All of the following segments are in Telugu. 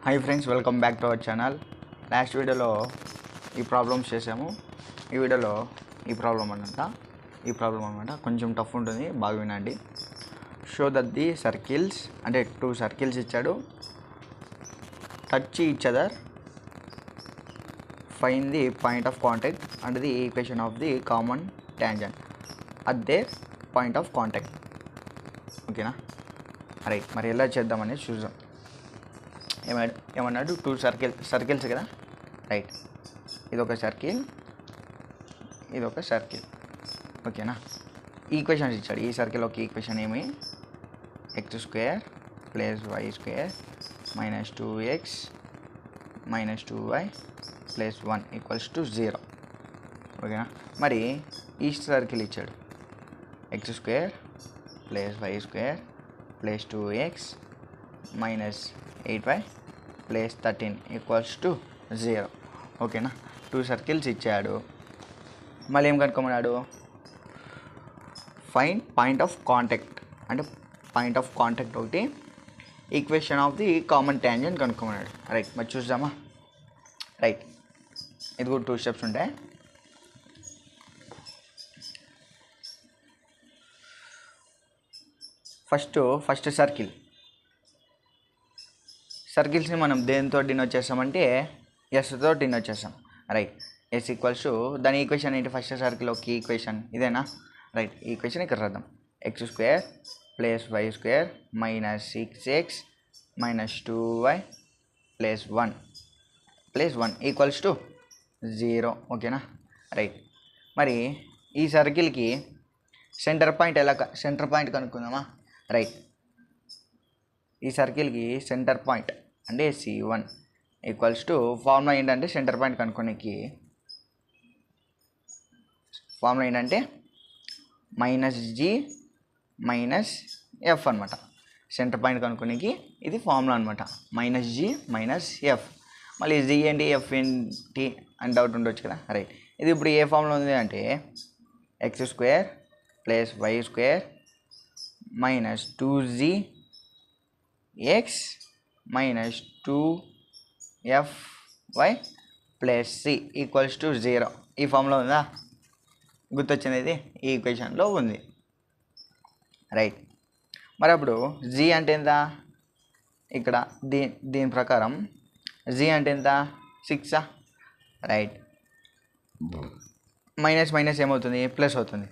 Hi friends, welcome back to our channel. Last వీడియోలో ఈ ప్రాబ్లమ్స్ చేసాము. ఈ వీడియోలో ఈ ప్రాబ్లం అనమాట కొంచెం టఫ్ ఉంటుంది, బాగా వినండి. షో దట్ ది సర్కిల్స్, అంటే 2 సర్కిల్స్ ఇచ్చాడు. Touch each other, find the point of contact and the equation of the common tangent at their point of contact. ఓకేనా? రైట్, మరి ఎలా చేద్దామనేది చూద్దాం. ఏమన్నాడు 2 సర్కిల్స్ కదా. రైట్, ఇదొక సర్కిల్, ఇదొక సర్కిల్. ఓకేనా? ఈక్వేషన్స్ ఇచ్చాడు. ఈ సర్కిల్ ఒక ఈక్వేషన్ ఏమి, x² + y² - 2x - 2y + 1 = 0. ఓకేనా? మరి ఈ సర్కిల్ ఇచ్చాడు x² + y² + 2x - 8y + 13 = 0. ఓకేనా? 2 సర్కిల్స్ ఇచ్చాడు. మళ్ళీ ఏం కనుక్కోమన్నాడు, ఫైండ్ పాయింట్ ఆఫ్ కాంటాక్ట్, అంటే పాయింట్ ఆఫ్ కాంటాక్ట్ ఒకటి, equation of the common tangent కనుక్కోమన్నాడు. రైట్, మరి చూద్దామా. రైట్, ఇది కూడా 2 స్టెప్స్ ఉంటాయి. ఫస్ట్ సర్కిల్స్ని మనం దేనితో డినోట్ చేస్తామంటే ఎస్తో డినోట్ చేస్తాం. రైట్, ఎస్ ఈక్వల్స్ టు దాని ఈక్వేషన్ ఏంటి, ఫస్ట్ సర్కిల్ ఒక ఈక్వేషన్ ఇదేనా. రైట్, ఈక్వేషన్ ఇక్కడ రాద్దాం. x² + y² - 6x - 2y + 1 = 0. ఓకేనా? రైట్, మరి ఈ సర్కిల్కి సెంటర్ పాయింట్ కనుక్కుందామా. రైట్, ఈ సర్కిల్కి సెంటర్ పాయింట్ అంటే C1 = ఫార్ములా ఏంటంటే, సెంటర్ పాయింట్ కనుక్కోడానికి ఫార్ములా ఏంటంటే -g - f అనమాట. సెంటర్ పాయింట్ కనుక్కోడానికి ఇది ఫార్ములా అనమాట, -g - f. మళ్ళీ g ఏంటి, f ఏంటి అని డౌట్ ఉండొచ్చు కదా. రైట్, ఇది ఇప్పుడు ఏ ఫార్ములా ఉంది అంటే x² + y² - 2g x - 2fy + c = 0. ఈ ఫామ్లో ఉందా, గుర్తొచ్చింది, ఇది ఈ ఈక్వేషన్లో ఉంది. రైట్, మరి అప్పుడు g అంటే ఎంత, ఇక్కడ దీని ప్రకారం g అంటే ఎంత, 6. రైట్, మైనస్ ఏమవుతుంది, ప్లస్ అవుతుంది.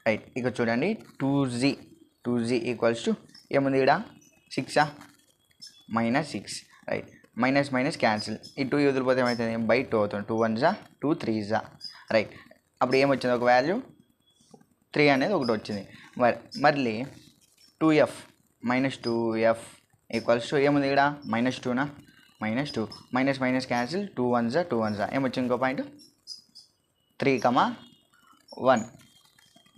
రైట్, ఇక్కడ చూడండి 2g = ఏముంది ఇక్కడ, 6 -6. రైట్, మైనస్ క్యాన్సిల్, ఈ 2 వదిలిపోతే ఏమవుతుంది, /2 అవుతుంది. 2 1 = 2, 3 = రైట్, అప్పుడు ఏమొచ్చింది, ఒక వాల్యూ 3 అనేది ఒకటి వచ్చింది. మళ్ళీ 2f -2f ఏముంది ఇక్కడ, -2నా, -2 మైనస్ క్యాన్సిల్, 2 1 = 2 1 = ఏమొచ్చింది, ఇంకో పాయింట్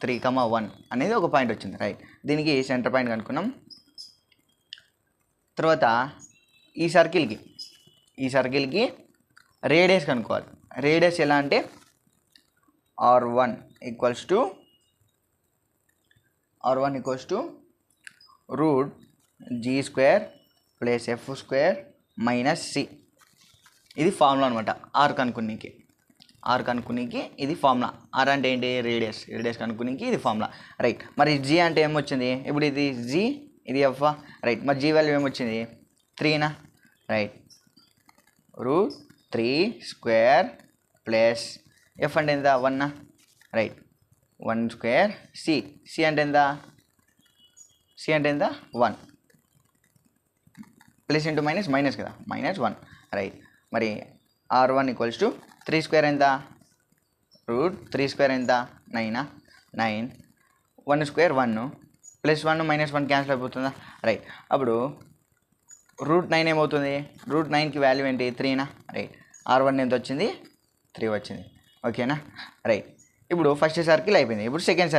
3,1 అనేది ఒక పాయింట్ వచ్చింది. రైట్, దీనికి సెంటర్ పాయింట్ కనుక్కున్నాం. తర్వాత ఈ సర్కిల్కి రేడియస్ కనుక్కోవాలి. రేడియస్ ఎలా అంటే R1 = √g² + f² - c. ఇది ఫార్ములా అనమాట, ఆర్ కనుక్కునికి ఇది ఫార్ములా. ఆర్ అంటే ఏంటి, రేడియస్ కనుక్కునికి ఇది ఫార్ములా. రైట్, మరి జీ అంటే ఏమొచ్చింది, ఇప్పుడు ఇది జీ, ఇది ఎఫ్. రైట్, మరి జీ వాల్యూ ఏమొచ్చింది, 3నా. రైట్, √3² + ఎఫ్ అంటే ఎంత, 1. రైట్, 1² సి అంటే ఎంత, 1 ప్లస్ ఇంటూ మైనస్ కదా, -1. రైట్, మరి R1 = 3² ఎంత, √3² ఎంత, 9. 1² 1 + 1 - 1 క్యాన్సిల్ అయిపోతుందా. రైట్, అప్పుడు √9 ఏమవుతుంది, √9కి వాల్యూ ఏంటి, 3నా. రైట్, R1 ఎంత వచ్చింది, 3 వచ్చింది. ఓకేనా? రైట్, ఇప్పుడు ఫస్ట్ సర్కిల్ అయిపోయింది. ఇప్పుడు సెకండ్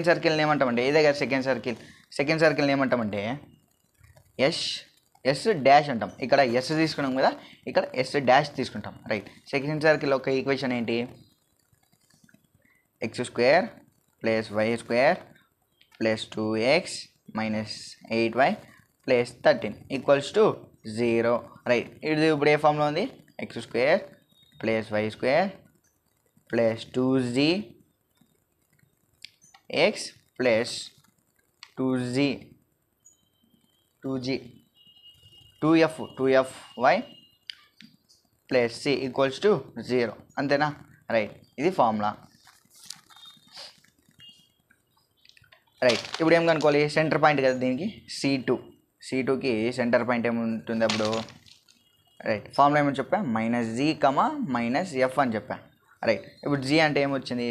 సర్కిల్ని ఏమంటామంటే, ఇదే కదా సెకండ్ సర్కిల్ని ఏమంటామంటే ఎస్ డాష్ అంటాం. ఇక్కడ ఎస్ తీసుకున్నాం కదా, ఇక్కడ ఎస్ డాష్ తీసుకుంటాం. రైట్, సెకండ్ సర్కిల్ ఒక ఈక్వేషన్ ఏంటి, x square plus y square plus 2x minus 8y plus 13 equals to 0. Right, ఇది ఇప్పుడు ఏ ఫామ్లో ఉంది? X square plus y square plus 2z x plus 2fy plus c equals to 0. అంతేనా? రైట్, ఇది ఫార్ములా. రైట్, ఇప్పుడు ఏం కనుక్కోవాలి? సెంటర్ పాయింట్ కదా దీనికి, C2కి సెంటర్ పాయింట్ ఏముంటుంది అప్పుడు? రైట్, ఫార్ములా ఏమని చెప్పా? -g, -f అని చెప్పా. రైట్, ఇప్పుడు g అంటే ఏమొచ్చింది?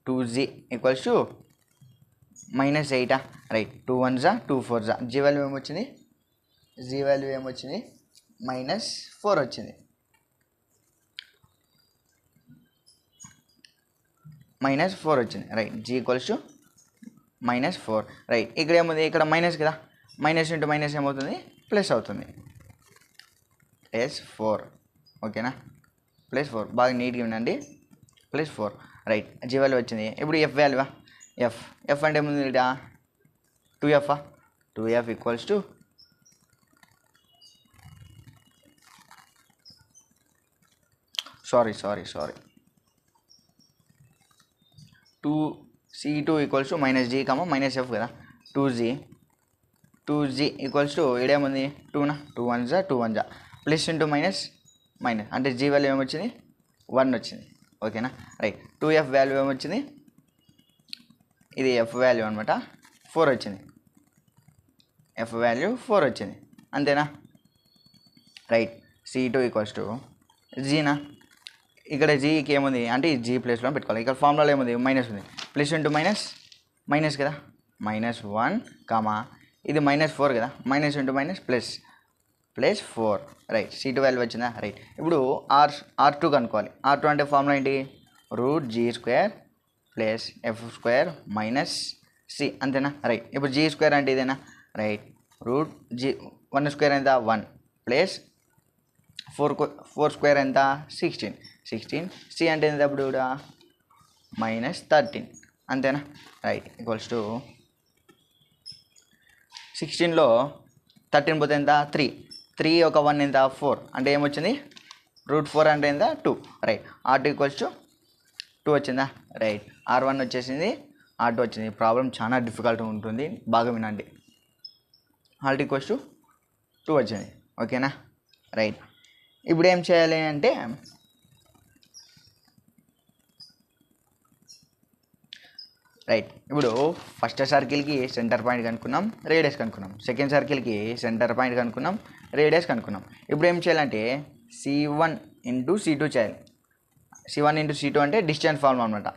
2z equals to -8. Right, 2 1s 2 4s. g value ఏమొచ్చింది? -4 వచ్చింది. -4 వచ్చింది. Right, g equals to -4. Right, ఇక్కడ ఏముంది? ఇక్కడ మైనస్ కదా, మైనస్ ఇంటూ మైనస్ ఏమవుతుంది? ప్లస్ అవుతుంది. +4. ఓకేనా? +4 బాగా నీట్గా వినండి. +4. రైట్, g వాల్యూ వచ్చింది. ఇప్పుడు f వాల్యూ, f అంటే ఏముంది? 2f. 2f equals to sorry 2c2 equals to -g, -f కదా, 2g ఈక్వల్స్ టు ఇడేముంది? 2 1s 2 1s plus into minus అంటే g వాల్యూ ఏమొచ్చింది? 1 వచ్చింది. ఓకేనా? రైట్, 2f వాల్యూ ఏమొచ్చింది? ఇది f వాల్యూ అనమాట, 4 వచ్చింది. f వాల్యూ 4 వచ్చింది. అంతేనా? రైట్, c2 ఈక్వల్స్ టు జీనా, ఇక్కడ జీకి ఏముంది అంటే ఈ జీ ప్లేస్లో పెట్టుకోవాలి. ఇక్కడ ఫార్ములాలో ఏముంది? మైనస్ ఉంది. ప్లస్ ఇంటూ మైనస్ కదా, -1 కామా ఇది -4 కదా, minus into minus +4. Right, C2 value వచ్చిందా? రైట్, ఇప్పుడు R2 కనుక్కోవాలి. R2 అంటే ఫార్ములా ఏంటి? √g² plus f² minus c. అంతేనా? రైట్, ఇప్పుడు g² అంటే ఇదేనా? రైట్, √1² ఎంత? 1 ప్లస్ 4² ఎంత? 16. సి అంటే ఎంత అప్పుడు? -13. అంతేనా? రైట్, ఈక్వల్స్ టు 16లో 13 పోతే ఎంత? 3 ఒక 1 ఎంత? 4 అంటే ఏమొచ్చింది? √4 అంటే ఎంత? 2. రైట్, R2 ఈక్వల్స్ టు 2 వచ్చిందా? రైట్, R1 వచ్చేసింది, R2 వచ్చింది. ప్రాబ్లం చాలా డిఫికల్ట్గా ఉంటుంది, బాగా వినండి. R2 ఈక్వల్స్ టు 2 వచ్చింది. ఓకేనా? రైట్, ఇప్పుడు ఏం చేయాలి అంటే రైట్, ఇప్పుడు ఫస్ట్ సర్కిల్కి సెంటర్ పాయింట్ కనుక్కున్నాం, రేడియస్ కనుక్కున్నాం. సెకండ్ సర్కిల్కి సెంటర్ పాయింట్ కనుక్కున్నాం, రేడియస్ కనుక్కున్నాం. ఇప్పుడు ఏం చేయాలంటే C1 ఇంటూ C2 చేయాలి. C1 ఇంటూ C2 అంటే డిస్టెన్స్ ఫార్ములా అనమాట.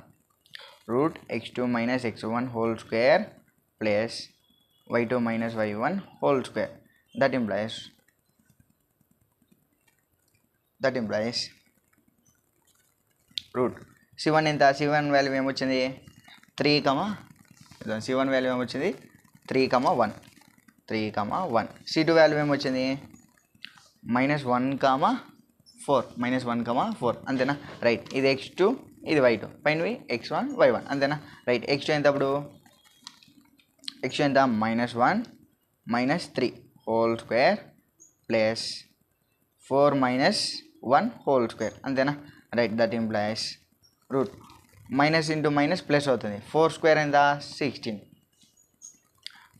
√x2 - x1 whole square plus y2 - y1 whole square. That implies C1 ఎంత? C1 వాల్యూ ఏమొచ్చింది? 3, C1 వాల్యూ ఏమొచ్చింది? 3, 1. C2 వాల్యూ ఏమొచ్చింది? -1, 4. అంతేనా? రైట్, ఇది x2 ఇది y2, పైనవి x1 y1. అంతేనా? రైట్, x2 ఎంత అప్పుడు? x2 ఎంత? -1 -3 whole square plus 4 - 1 whole square. అంతేనా? Right, that implies minus into minus plus అవుతుంది. 4² ఎంత? 16.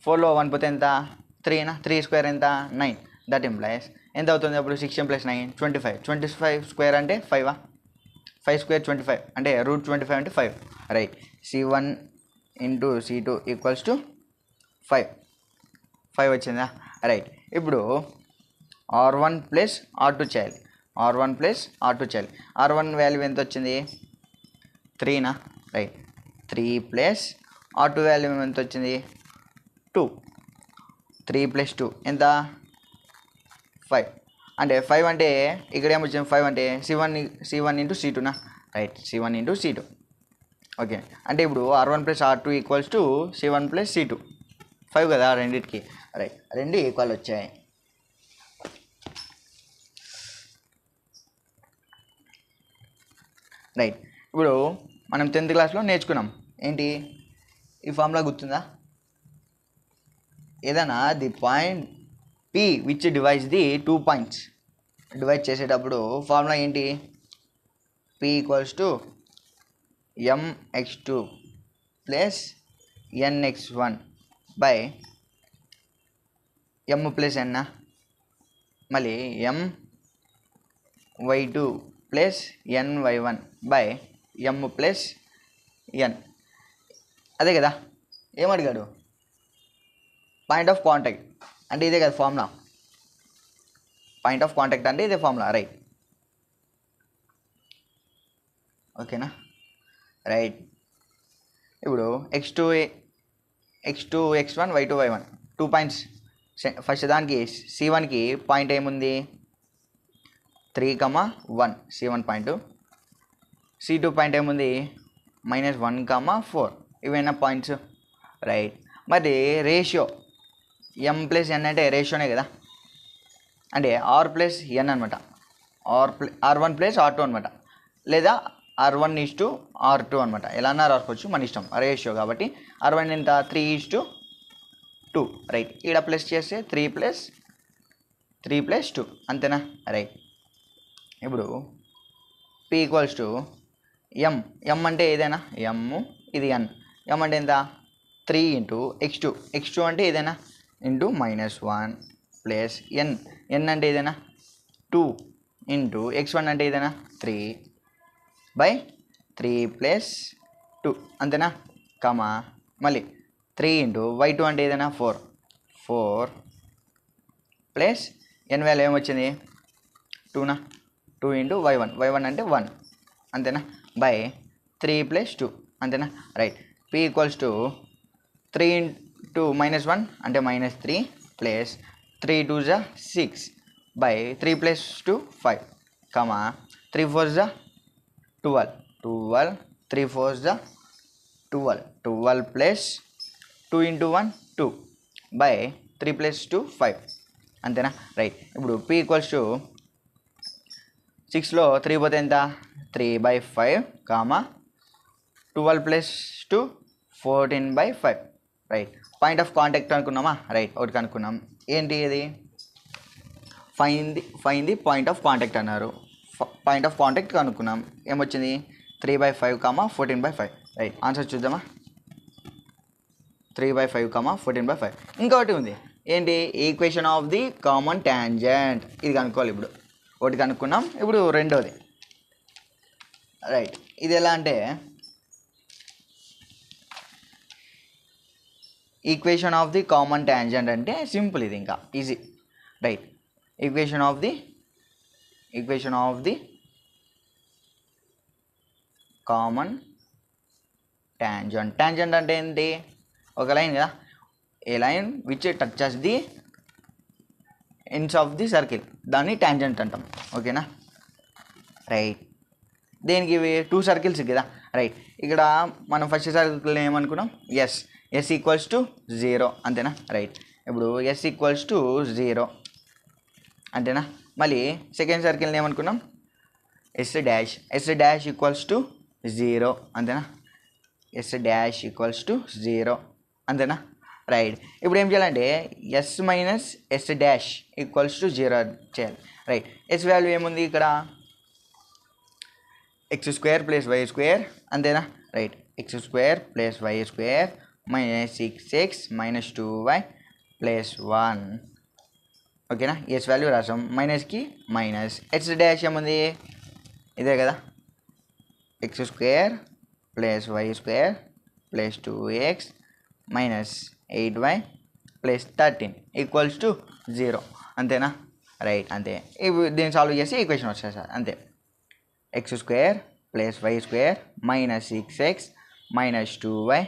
4లో 1 పోతే ఎంత? 3నా? 3² ఎంత? 9. దట్ ఇంప్లైస్ ఎంత అవుతుంది అప్పుడు? 16 + 9 25. 25² అంటే 5. 5² 25 అంటే √25 అంటే 5. Right, C1 into C2 equals to 5 వచ్చిందా? రైట్, ఇప్పుడు R1 ప్లస్ R2 చేయాలి. R1 వాల్యూ ఎంత వచ్చింది? 3నా? రైట్, 3 ప్లస్ R2 వాల్యూ ఎంత వచ్చింది? 2. 3 + 2 ఎంత? 5. అంటే 5 అంటే ఇక్కడ ఏమొచ్చింది? 5 అంటే C1 ఇంటూ C2నా? Right, C1 into C2. Okay, అంటే ఇప్పుడు R1 plus R2 equals to C1 plus C2. 5 కదా రెండింటికి. రైట్, రెండు ఈక్వల్ వచ్చాయి. రైట్, ఇప్పుడు మనం 10th క్లాస్లో నేర్చుకున్నాం ఏంటి ఈ ఫార్ములా గుర్తుందా? ఏదైనా the point P which divides the 2 points divide చేసేటప్పుడు ఫార్ములా ఏంటి? P equals to mx2 plus nx1 by m plus n, మళ్ళీ my2 plus ny1 by m plus n. అదే కదా ఏమడిగాడు? పాయింట్ ఆఫ్ కాంటాక్ట్ అంటే ఇదే కదా ఫార్ములా. పాయింట్ ఆఫ్ కాంటాక్ట్ అంటే ఇదే ఫార్ములా, రైట్? ఓకేనా, రైట్. ఇప్పుడు x2 x1 y2 y1 2 points. First దానికి C1కి పాయింట్ ఏముంది? 3,1 C1 పాయింట్. C2 పాయింట్ ఏముంది? -1,4. ఇవైనా పాయింట్స్, రైట్? మరి రేషియో m ప్లస్ n అంటే రేషియోనే కదా, అంటే r ప్లస్ n అనమాట. r1 ప్లస్ r2 అనమాట, లేదా r1:r2 అనమాట. ఎలా అన్నా రాసుకోవచ్చు, మన ఇష్టం. రేషియో కాబట్టి r1 ఎంత? 3:2, రైట్? ఇక్కడ ప్లస్ చేస్తే 3 + 2 అంతేనా, రైట్? ఇప్పుడు p ఈక్వల్స్ టు m అంటే ఏదైనా m, ఇది n. m అంటే ఎంత? 3 × x2 అంటే ఏదైనా ఇంటూ -1 ప్లస్ n అంటే ఏదైనా 2 × x1 అంటే ఏదైనా 3/3 + 2 అంతేనా, కమా మళ్ళీ 3 × y2 అంటే ఏదైనా 4 ప్లస్ n వాల్యూ ఏమొచ్చింది? 2 × y1 అంటే 1 అంతేనా, బై 3 + 2 అంతేనా, రైట్? p ఈక్వల్స్ టు 3 × -1 అంటే -3 plus 3 × 2 = 6 by 3 + 2 5, comma 3 × 4 = 12 3 × 4 = 12 plus 2 × 1 2 by 3 + 2 5 అంతేనా, రైట్? ఇప్పుడు p ఈక్వల్స్ టు 6లో 3 పోతే ఎంత? 3/5, comma 12 + 2 14/5, right? Point of contact అనుకున్నామా, రైట్? ఒకటి కనుక్కున్నాం. ఏంటి అది? Fine the point of contact అన్నారు. పాయింట్ ఆఫ్ కాంటాక్ట్ కనుక్కున్నాం. ఏమొచ్చింది? 3/5, 14/5, రైట్? ఆన్సర్ చూద్దామా? 3/5, 14/5. ఇంకొకటి ఉంది ఏంటి? Equation of the common tangent. ఇది కనుక్కోవాలి. ఇప్పుడు ఒకటి కనుక్కున్నాం, ఇప్పుడు రెండోది, రైట్? ఇది ఎలా అంటే equation of the common tangent అంటే సింపుల్, ఇది ఇంకా easy, right? Equation of the common tangent. Tangent అంటే ఏంటి? ఒక లైన్ కదా, a line which touches the ends of the circle, దాన్ని టాంజెంట్ అంటాం. ఓకేనా, రైట్? దేనికి? ఇవి 2 సర్కిల్స్ కదా, రైట్? ఇక్కడ మనం ఫస్ట్ సర్కిల్ ఏమనుకున్నాం? ఎస్ ఈక్వల్స్ టు 0 అంతేనా, రైట్? ఇప్పుడు s ఈక్వల్స్ టు 0 అంతేనా. మళ్ళీ సెకండ్ సర్కిల్ని ఏమనుకున్నాం? s డాష్ ఈక్వల్స్ టు 0 అంతేనా, s డాష్ ఈక్వల్స్ టు 0 అంతేనా, రైట్? ఇప్పుడు ఏం చేయాలంటే s - s dash equals to 0 చేయాలి, రైట్? s వాల్యూ ఏముంది ఇక్కడ? x² + y² అంతేనా, right? x² + y² -6x - 2y + 1. ఓకేనా, s వాల్యూ రాసాం. మైనస్కి మైనస్. s డాష్ ఏముంది? ఇదే కదా, x² + y² + 2x - 8y + 13 = 0 అంతేనా, రైట్? అంతే. ఇవి దీన్ని సాల్వ్ చేసి ఈక్వేషన్ వచ్చేది సార్, అంతే. x² + y² -6x - 2y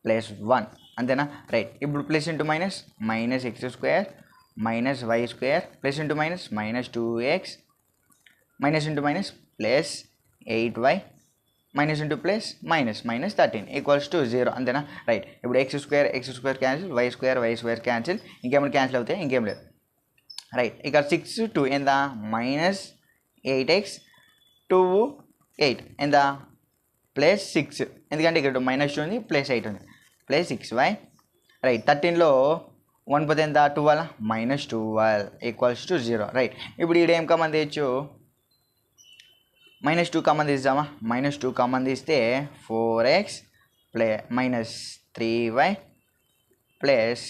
+ 1 అంతేనా, రైట్? ఇప్పుడు plus into minus, -x² -y² plus into minus -2x minus into minus plus 8y minus into plus -13 = 0 అంతేనా, రైట్? ఇప్పుడు x² క్యాన్సిల్, y² క్యాన్సిల్, ఇంకేమైనా క్యాన్సిల్ అవుతాయి? ఇంకేం లేదు, రైట్? ఇక్కడ 6 2 ఎంత? -8x 2 8 ఎంత? ప్లస్ 6 ఎందుకంటే ఇక్కడ -2 ఉంది ప్లస్ 8 ఉంది ప్లస్ 6y రైట్ 13లో 1 పోతే ఎంత 12 -12 ఈక్వల్స్ టు 0 రైట్ ఇప్పుడు ఈడ ఏం కామన్ తీయచ్చు -2 కామన్ తీద్దామా -2 కామన్ తీస్తే 4x -3y plus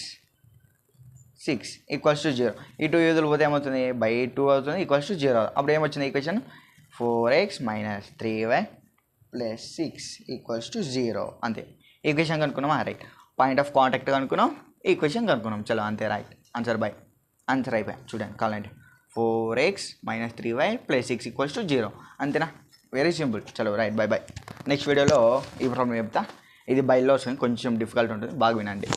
6 equals to 0 ఈ 2 యూదులు పోతే ఏమవుతుంది బై 2 అవుతుంది ఈక్వల్స్ టు 0 అప్పుడు ఏమొచ్చింది equation 4x - 3y plus 6 equals to 0 అంతే ఈక్వేషన్ కనుక్కున్నామా రైట్ పాయింట్ ఆఫ్ కాంటాక్ట్ కనుక్కున్నాం ఈక్వేషన్ కనుక్కున్నాం చలో అంతే రైట్ ఆన్సర్ అయిపోయా చూడండి కావాలంటే 4x - 3y plus 6 equals to 0 అంతేనా వెరీ సింపుల్ చలో రైట్ బై నెక్స్ట్ వీడియోలో ఈ ప్రాబ్లం చెప్తా ఇది బైలో వస్తుంది కొంచెం డిఫికల్ట్ ఉంటుంది బాగా వినండి